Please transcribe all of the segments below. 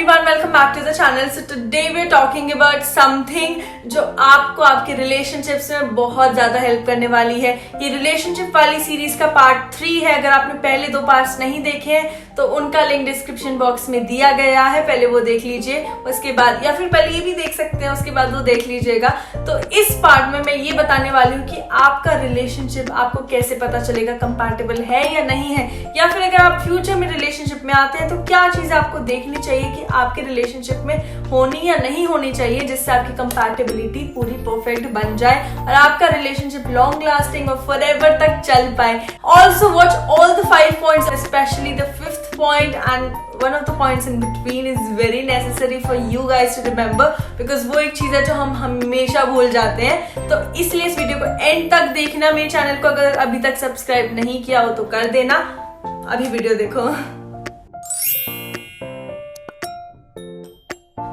everyone, welcome back to the channel. So today we're talking about something जो आपको आपके relationships में बहुत ज्यादा हेल्प करने वाली है। ये रिलेशनशिप वाली सीरीज का पार्ट 3 है। अगर आपने पहले 2 पार्ट्स नहीं देखे हैं तो उनका लिंक डिस्क्रिप्शन बॉक्स में दिया गया है, पहले वो देख लीजिए, उसके बाद या फिर पहले ये भी देख सकते हैं, उसके बाद वो देख लीजिएगा। तो इस पार्ट में मैं ये बताने वाली हूँ कि आपका रिलेशनशिप आपको कैसे पता चलेगा कंपैटिबल है या नहीं है, या फिर अगर आप फ्यूचर में रिलेशनशिप में आते हैं तो क्या चीज आपको देखनी चाहिए कि आपके रिलेशनशिप में होनी या नहीं होनी चाहिए, जिससे आपकी कंपैटिबिलिटी पूरी परफेक्ट बन जाए और आपका रिलेशनशिप लॉन्ग लास्टिंग और फॉरएवर तक चल पाए। Also watch all the 5 points, specially the 5th point and one of the points in between is very necessary for you guys to remember, because वो एक चीज है जो हम हमेशा भूल जाते हैं। तो इसलिए इस वीडियो को एंड तक देखना। मेरे चैनल को अगर अभी तक सब्सक्राइब नहीं किया हो तो कर देना, अभी वीडियो देखो।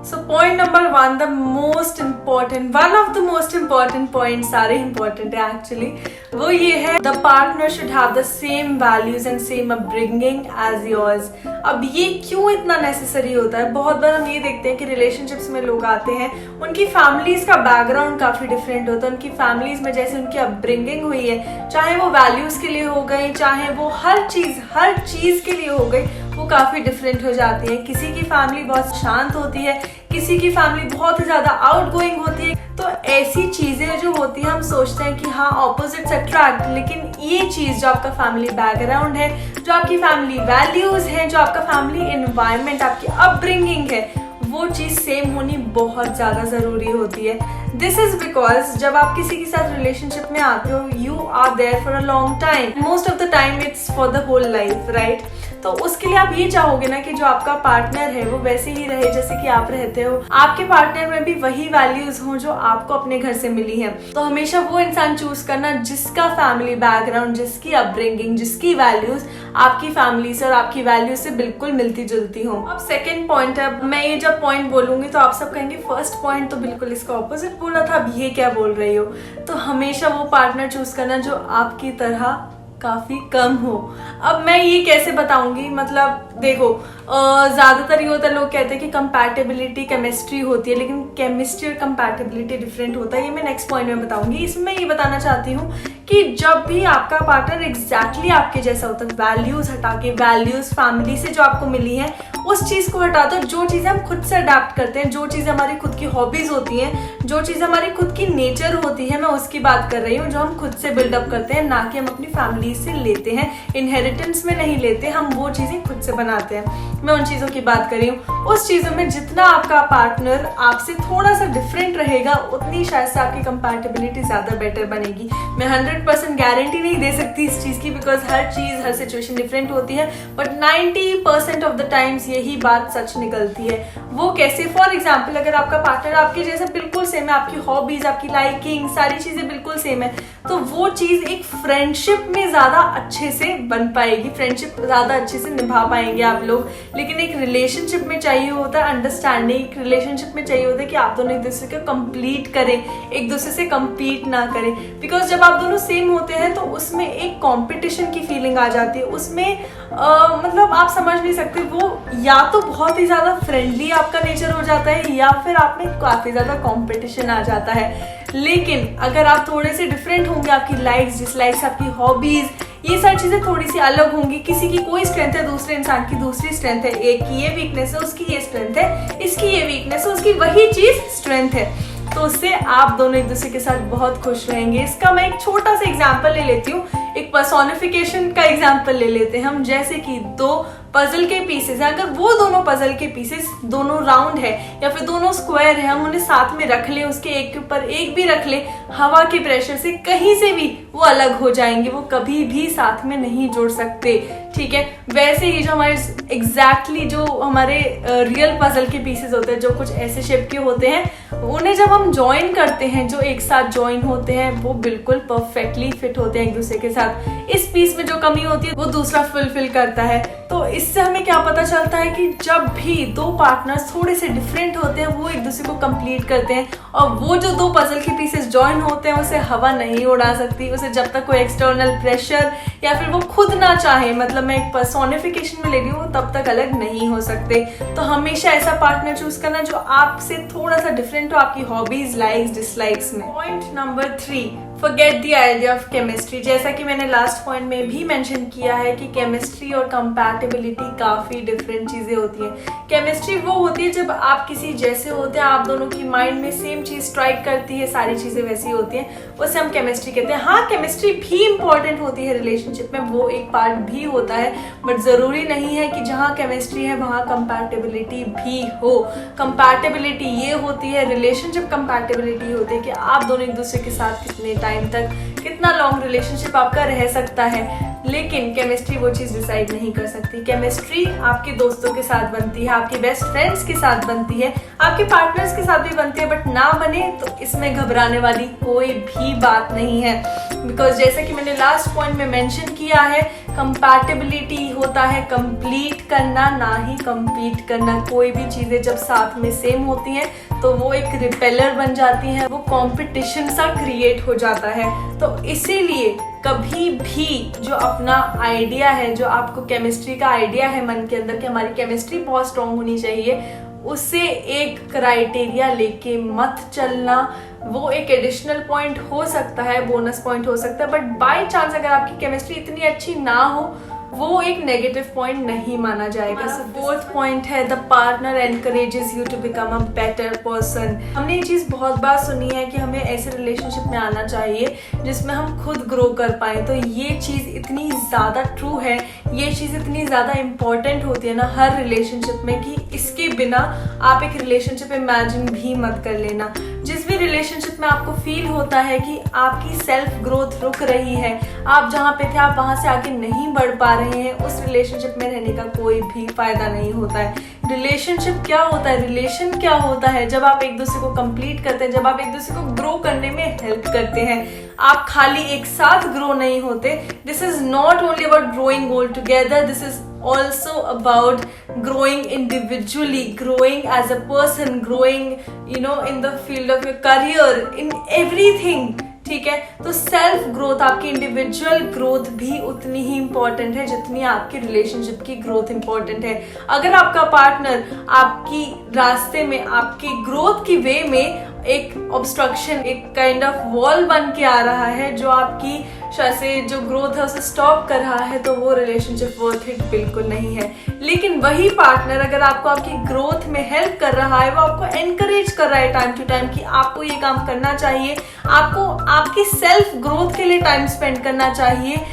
So point number 1, the most important, one of the most important points, सारे important है actually, वो ये है the partner should have the same values and same upbringing as yours। अब ये क्यों इतना नेसेसरी होता है? बहुत बार हम ये देखते हैं कि रिलेशनशिप्स में लोग आते हैं, उनकी फैमिलीज का बैकग्राउंड काफी डिफरेंट होता है। उनकी फैमिलीज में जैसे उनकी अपब्रिंगिंग हुई है, चाहे वो वैल्यूज के लिए हो गई, चाहे वो हर चीज के लिए हो गई, वो काफी डिफरेंट हो जाती है। किसी की फैमिली बहुत शांत होती है, किसी की फैमिली बहुत ही ज्यादा आउटगोइंग होती है। तो ऐसी चीजें जो होती है, हम सोचते हैं कि हाँ ऑपोजिट्स अट्रैक्ट, लेकिन ये चीज जो आपका फैमिली बैकग्राउंड है, जो आपकी फैमिली वैल्यूज है, जो आपका फैमिली एनवायरनमेंट, आपकी अपब्रिंगिंग है, वो चीज सेम होनी बहुत ज्यादा जरूरी होती है। दिस इज बिकॉज जब आप किसी के साथ रिलेशनशिप में आते हो, you are there for a long time, most of the time it's for the whole life, right? तो उसके लिए आप ये चाहोगे ना कि जो आपका पार्टनर है वो वैसे ही रहे जैसे कि आप रहते हो, आपके पार्टनर में भी वही वैल्यूज हो जो आपको अपने घर से मिली है। तो हमेशा वो इंसान चूज करना जिसका फैमिली बैकग्राउंड, जिसकी अपब्रिंगिंग, जिसकी वैल्यूज आपकी फैमिली से और आपकी वैल्यूज से बिल्कुल मिलती जुलती हो। अब सेकेंड पॉइंट है, मैं ये जब पॉइंट बोलूंगी तो आप सब कहेंगे फर्स्ट पॉइंट तो बिल्कुल इसका ऑपोजिट बोला था, अब ये क्या बोल रही हो? तो हमेशा वो पार्टनर चूज करना जो आपकी तरह काफी कम हो। अब मैं ये कैसे बताऊंगी? मतलब देखो, ज्यादातर ये होता है, लोग कहते हैं कि कंपैटिबिलिटी केमिस्ट्री होती है, लेकिन केमिस्ट्री और कंपैटिबिलिटी डिफरेंट होता है। ये मैं नेक्स्ट पॉइंट में बताऊंगी। इसमें मैं ये बताना चाहती हूँ कि जब भी आपका पार्टनर एग्जैक्टली आपके जैसा होता है, वैल्यूज हटा के, वैल्यूज फैमिली से जो आपको मिली है उस चीज को हटा दो, जो चीजें हम खुद से अडेप्ट करते हैं, जो चीजें हमारी खुद की हॉबीज होती हैं, जो चीजें हमारी खुद की नेचर होती है, मैं उसकी बात कर रही हूँ, जो हम खुद से बिल्डअप करते हैं, ना कि हम अपनी फैमिली से लेते हैं, इनहेरिटेंस में नहीं लेते, हम वो चीजें खुद से बनाते हैं। मैं उन चीजों की बात कर रही हूँ। उस चीजों में जितना आपका पार्टनर आपसे थोड़ा सा डिफरेंट रहेगा, उतनी शायद से आपकी कंपैटिबिलिटी ज्यादा बेटर बनेगी। मैं 100% गारंटी नहीं दे सकती इस चीज की, बिकॉज हर चीज, हर सिचुएशन डिफरेंट होती है, बट 90% ऑफ द टाइम्स यही बात सच निकलती है। वो कैसे? फॉर एग्जाम्पल, अगर आपका पार्टनर आपके जैसे बिल्कुल सेम है, आपकी हॉबीज, आपकी लाइकिंग, सारी चीजें बिल्कुल सेम है, तो वो चीज एक फ्रेंडशिप में ज्यादा अच्छे से बन पाएगी, फ्रेंडशिप ज्यादा अच्छे से निभा पाएंगे आप लोग। लेकिन एक रिलेशनशिप में चाहिए होता है अंडरस्टैंडिंग, एक रिलेशनशिप में चाहिए होता है कि आप दोनों एक दूसरे को कंप्लीट करें, एक दूसरे से कंपीट ना करें। बिकॉज जब आप दोनों सेम होते हैं तो उसमें एक कंपटीशन की फीलिंग आ जाती है। उसमें मतलब आप समझ नहीं सकते, वो या तो बहुत ही ज्यादा फ्रेंडली आपका नेचर हो जाता है, या फिर आप में काफी ज्यादा कंपटीशन आ जाता है। लेकिन अगर आप थोड़े से डिफरेंट होंगे, आपकी लाइक्स, डिसलाइक्स, आपकी हॉबीज, ये सारी चीजें थोड़ी सी अलग होंगी, किसी की कोई स्ट्रेंथ है, दूसरे इंसान की दूसरी स्ट्रेंथ है, एक की ये वीकनेस है, उसकी ये स्ट्रेंथ है, इसकी ये वीकनेस है, उसकी वही चीज स्ट्रेंथ है, तो उससे आप दोनों एक दूसरे के साथ बहुत खुश रहेंगे। इसका मैं एक छोटा सा एग्जांपल ले लेती हूँ, एक पर्सोनिफिकेशन का एग्जांपल ले लेते हैं हम। जैसे कि 2 पजल के पीसेस हैं, अगर वो दोनों पजल के पीसेस दोनों राउंड है या फिर दोनों स्क्वायर है, हम उन्हें साथ में रख लें, उसके एक के ऊपर एक भी रख लें, हवा के प्रेशर से कहीं से भी वो अलग हो जाएंगे, वो कभी भी साथ में नहीं जुड़ सकते। ठीक है, वैसे ही जो हमारे एग्जैक्टली जो हमारे रियल पजल के पीसेस होते हैं, जो कुछ ऐसे शेप के होते हैं, उन्हें जब हम ज्वाइन करते हैं, जो एक साथ ज्वाइन होते हैं, वो बिल्कुल परफेक्टली फिट होते हैं एक दूसरे के साथ। इस पीस में जो कमी होती है वो दूसरा फुलफिल करता है। तो इससे हमें क्या पता चलता है कि जब भी दो पार्टनर्स थोड़े से डिफरेंट होते हैं वो एक दूसरे को कंप्लीट करते हैं, और वो जो दो पजल के पीसेस जॉइन होते हैं उसे हवा नहीं उड़ा सकती, उसे जब तक कोई एक्सटर्नल प्रेशर या फिर वो खुद ना चाहे, मतलब मैं एक पर्सोनिफिकेशन में ले रही हूँ, तब तक अलग नहीं हो सकते। तो हमेशा ऐसा पार्टनर चूज करना जो आपसे थोड़ा सा डिफरेंट हो आपकी हॉबीज, लाइक्स, डिसलाइक्स में। Point number 3, forget the idea of chemistry। जैसा कि मैंने लास्ट पॉइंट में भी मेंशन किया है कि केमिस्ट्री और कंपैटिबिलिटी काफी डिफरेंट चीजें होती हैं। केमिस्ट्री वो होती है जब आप किसी जैसे होते हैं, आप दोनों की माइंड में सेम चीज स्ट्राइक करती है, सारी चीजें वैसी होती हैं, उसे हम केमिस्ट्री कहते हैं। हाँ, केमिस्ट्री भी इंपॉर्टेंट होती है रिलेशनशिप में, वो एक पार्ट भी होता है, बट जरूरी नहीं है कि जहाँ केमिस्ट्री है वहाँ कंपैटिबिलिटी भी हो। कंपैटिबिलिटी ये होती है, रिलेशनशिप कंपैटिबिलिटी होती है कि आप दोनों एक दूसरे के साथ कितने टाइम तक, कितना लॉन्ग रिलेशनशिप आपका रह सकता है, लेकिन केमिस्ट्री वो चीज डिसाइड नहीं कर सकती। केमिस्ट्री आपके दोस्तों के साथ बनती है, आपके बेस्ट फ्रेंड्स के साथ बनती है, आपके पार्टनर्स के साथ भी बनती है, बट ना बने तो इसमें घबराने वाली कोई भी बात नहीं है। बिकॉज जैसे कि मैंने लास्ट पॉइंट में मेंशन किया है, कंपैटिबिलिटी होता है कंप्लीट करना, ना ही कंपीट करना। कोई भी चीजें जब साथ में सेम होती हैं तो वो एक रिपेलर बन जाती हैं, वो कंपटीशन सा क्रिएट हो जाता है। तो इसीलिए कभी भी जो अपना आइडिया है, जो आपको केमिस्ट्री का आइडिया है मन के अंदर कि हमारी केमिस्ट्री बहुत स्ट्रांग होनी चाहिए, उसे एक क्राइटेरिया लेके मत चलना। वो एक एडिशनल पॉइंट हो सकता है, बोनस पॉइंट हो सकता है, बट बाय चांस अगर आपकी केमिस्ट्री इतनी अच्छी ना हो, वो एक नेगेटिव पॉइंट नहीं माना जाएगा। फोर्थ पॉइंट है, the partner encourages you to become a better person. हमने ये चीज बहुत बार सुनी है कि हमें ऐसे रिलेशनशिप में आना चाहिए जिसमें हम खुद ग्रो कर पाए। तो ये चीज इतनी ज्यादा ट्रू है, ये चीज इतनी ज्यादा इंपॉर्टेंट होती है ना हर रिलेशनशिप में, कि इसके बिना आप एक रिलेशनशिप इमेजिन भी मत कर लेना। जिस भी रिलेशनशिप में आपको फील होता है कि आपकी सेल्फ ग्रोथ रुक रही है, आप जहाँ पे थे आप वहां से आगे नहीं बढ़ पा रहे हैं, उस रिलेशनशिप में रहने का कोई भी फायदा नहीं होता है। रिलेशनशिप क्या होता है, रिलेशन क्या होता है, जब आप एक दूसरे को कंप्लीट करते हैं, जब आप एक दूसरे को ग्रो करने में हेल्प करते हैं। आप खाली एक साथ ग्रो नहीं होते। This is not only about growing old together, this is also about growing individually, growing as a person, growing in the field of your career, in everything। ठीक है, तो सेल्फ ग्रोथ, आपकी इंडिविजुअल ग्रोथ भी उतनी ही important है जितनी आपकी relationship की ग्रोथ इंपॉर्टेंट है। अगर आपका पार्टनर आपकी रास्ते में, आपकी ग्रोथ की वे में एक ऑब्स्ट्रक्शन, एक काइंड ऑफ वॉल बन के आ रहा है जो आपकी से जो ग्रोथ है उसे स्टॉप कर रहा है, तो वो रिलेशनशिप वर्थ इट बिल्कुल नहीं है। लेकिन वही पार्टनर अगर आपको आपकी ग्रोथ में हेल्प कर रहा है, वो आपको एनकरेज कर रहा है टाइम टू टाइम कि आपको ये काम करना चाहिए, आपको आपकी सेल्फ ग्रोथ के लिए टाइम स्पेंड करना चाहिए,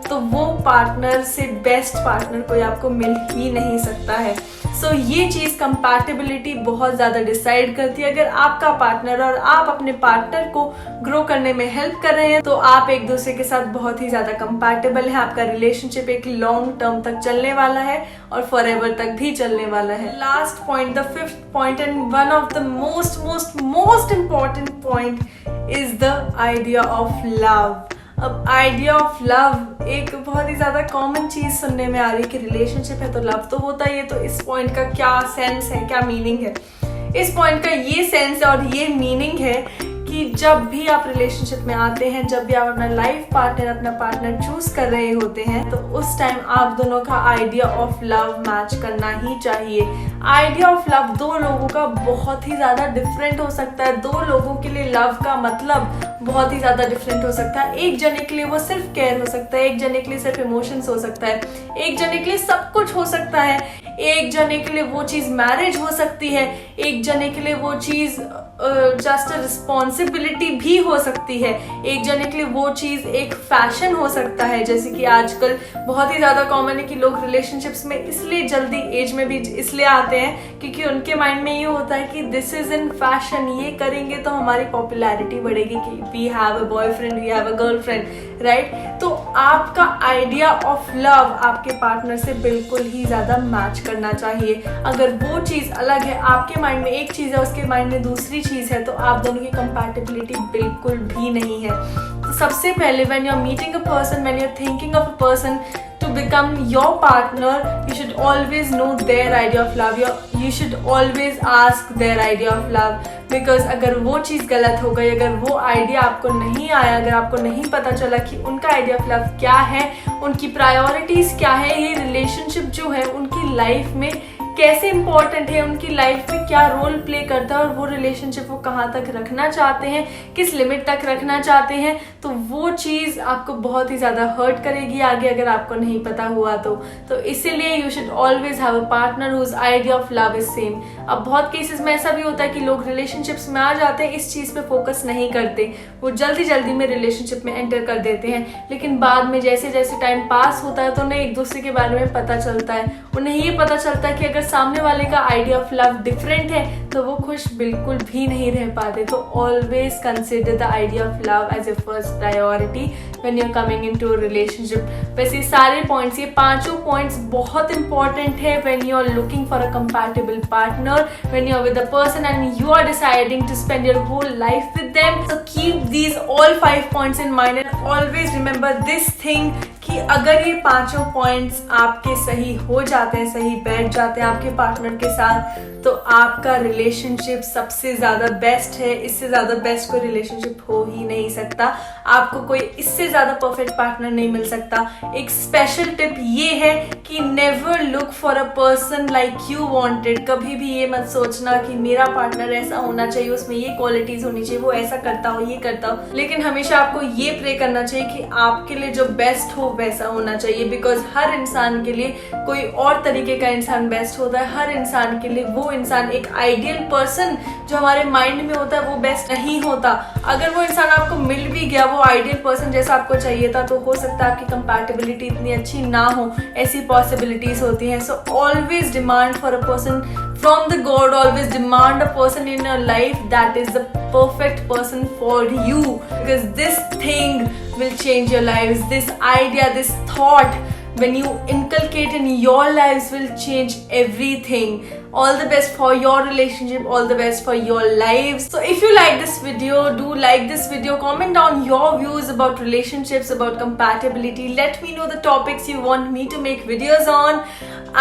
तो वो पार्टनर से बेस्ट पार्टनर कोई आपको मिल ही नहीं सकता है। सो ये चीज कंपैटिबिलिटी बहुत ज्यादा डिसाइड करती है। अगर आपका पार्टनर और आप अपने पार्टनर को ग्रो करने में हेल्प कर रहे हैं तो आप एक दूसरे के साथ बहुत ही ज्यादा कंपैटिबल है, आपका रिलेशनशिप एक लॉन्ग टर्म तक चलने वाला है और फॉरएवर तक भी चलने वाला है। Last point, the fifth point and one of the most important point is the idea of love. अब आइडिया ऑफ लव एक बहुत ही ज्यादा कॉमन चीज सुनने में आ रही है कि रिलेशनशिप है तो लव तो होता ही है। तो इस पॉइंट का क्या सेंस है, क्या मीनिंग है? इस पॉइंट का ये सेंस और ये मीनिंग है कि जब भी आप रिलेशनशिप में आते हैं, जब भी आप अपना लाइफ पार्टनर, अपना पार्टनर चूज कर रहे होते हैं, तो उस टाइम आप दोनों का आइडिया ऑफ लव मैच करना ही चाहिए। आइडिया ऑफ लव दो लोगों का बहुत ही ज्यादा डिफरेंट हो सकता है। दो लोगों के लिए लव का मतलब बहुत ही ज्यादा डिफरेंट हो सकता है। एक जने के लिए वो सिर्फ केयर हो सकता है, एक जने के लिए सिर्फ इमोशंस हो सकता है, एक जने के लिए सब कुछ हो सकता है, एक जने के लिए वो चीज मैरिज हो सकती है, एक जने के लिए वो चीज जस्ट रिस्पॉन्सिबिलिटी भी हो सकती है, एक जने के लिए वो चीज एक फैशन हो सकता है। जैसे कि आजकल बहुत ही ज्यादा कॉमन है कि लोग रिलेशनशिप्स में इसलिए जल्दी एज में भी इसलिए आते हैं क्योंकि उनके माइंड में ये होता है कि दिस इज इन फैशन, ये करेंगे तो हमारी पॉपुलैरिटी बढ़ेगी कि we have a boyfriend, we have a girlfriend, right. तो आपका आइडिया ऑफ लव आपके पार्टनर से बिल्कुल ही ज्यादा मैच करना चाहिए। अगर वो चीज अलग है, आपके माइंड में एक चीज है, उसके माइंड में दूसरी चीज है, तो आप दोनों की कंपैटिबिलिटी बिल्कुल भी नहीं है। तो सबसे पहले when you are meeting a person, when you are thinking of a person to become your partner, you should always know their idea of love. You should always ask their idea of love, because अगर वो चीज़ गलत हो गई, अगर वो idea आपको नहीं आया, अगर आपको नहीं पता चला कि उनका आइडिया ऑफ लव क्या है, उनकी प्रायोरिटीज़ क्या है, ये रिलेशनशिप जो है उनकी लाइफ में कैसे इंपॉर्टेंट है, उनकी लाइफ में क्या रोल प्ले करता है, और वो रिलेशनशिप वो कहाँ तक रखना चाहते हैं, किस लिमिट तक रखना चाहते हैं, तो वो चीज़ आपको बहुत ही ज़्यादा हर्ट करेगी आगे अगर आपको नहीं पता हुआ तो इसीलिए you should always have a partner whose idea of love is same. अब बहुत केसेस में ऐसा भी होता है कि लोग रिलेशनशिप्स में आ जाते हैं, इस चीज़ पे फोकस नहीं करते, वो जल्दी जल्दी में रिलेशनशिप में एंटर कर देते हैं, लेकिन बाद में जैसे जैसे टाइम पास होता है तो उन्हें एक दूसरे के बारे में पता चलता है, उन्हें ये पता चलता है कि अगर सामने वाले का आइडिया ऑफ लव डिफरेंट है तो वो खुश बिल्कुल भी नहीं रह पाते। तो always consider the idea of love as a first priority when you are coming into a relationship. वैसे सारे पॉइंट्स, ये पांचों पॉइंट्स बहुत इंपॉर्टेंट है when you are looking for a compatible partner, when you are with a person and you are deciding to spend your whole life with them. So keep these all 5 points in mind and always remember this thing कि अगर ये पांचों points आपके सही हो जाते हैं, सही बैठ जाते हैं आपके पार्टनर के साथ, तो आपका रिलेशनशिप सबसे ज़्यादा बेस्ट है। इससे ज़्यादा बेस्ट कोई रिलेशनशिप हो ही नहीं सकता, आपको कोई इससे ज़्यादा परफेक्ट पार्टनर नहीं मिल सकता। एक स्पेशल टिप ये है कि never look for a person like you wanted. कभी भी ये मत सोचना कि मेरा पार्टनर ऐसा होना चाहिए, उसमें ये क्वालिटीज होनी चाहिए, वो ऐसा करता हो, ये करता हो, लेकिन हमेशा आपको ये प्रे करना चाहिए कि आपके लिए जो बेस्ट हो वैसा होना चाहिए, बिकॉज हर इंसान के लिए कोई और तरीके का इंसान बेस्ट होता है। हर इंसान के लिए वो इंसान, एक आइडियल पर्सन जो हमारे माइंड में होता है, वो बेस्ट नहीं होता। अगर वो इंसान आपको मिल भी गया, वो आइडियल पर्सन जैसा आपको चाहिए था, तो हो सकता है आपकी कंपैटिबिलिटी इतनी अच्छी ना हो, ऐसी पॉसिबिलिटीज होती हैं। So always demand for a person from the God, always demand a person in your life that is the perfect person for you, because this thing will change your lives. This idea, this thought, when you inculcate in your lives, will change everything. All the best for your relationship, all the best for your lives. So if you like this video, do like this video, comment down your views about relationships, about compatibility. Let me know the topics you want me to make videos on,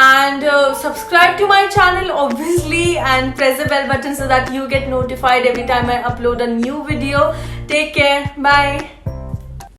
and subscribe to my channel obviously, and press the bell button so that you get notified every time I upload a new video. Take care, bye.